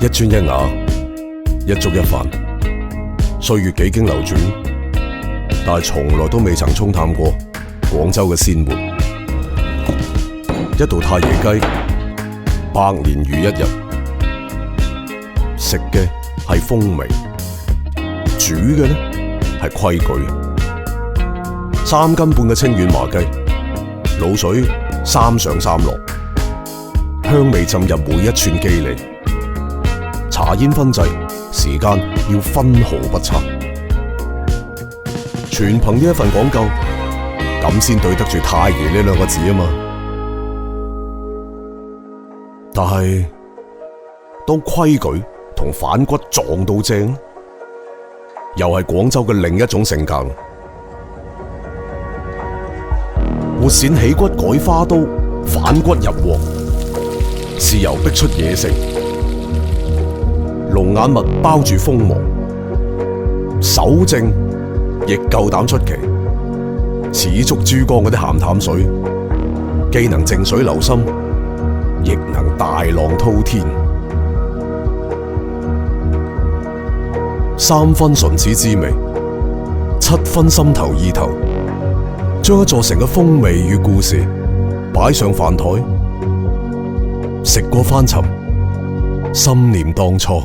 一磚一瓦，一粥一飯，歲月幾經流轉，但係從來都未曾沖淡過廣州嘅鮮活。一道太爺雞，百年如一日。食嘅係風味，煮嘅呢係規矩。3斤半嘅清遠麻雞，滷水3上3落，香味浸入每一寸肌理。茶煙燻製，時間要分毫不差，全憑呢一份講究，咁先對得住太爺呢2個字啊嘛。但係當規矩同反骨撞到正，又係廣州嘅另一種性格。活鱔起骨改花刀，反骨入鑊，豉油逼出野性。龍眼蜜包住鋒芒，守正亦夠膽出奇，似足珠江嗰啲鹹淡水，既能靜水流深，亦能大浪滔天。3分唇齒滋味，7分心頭意頭，將一座城嘅風味與故事擺上飯台，食過翻尋，心念當初。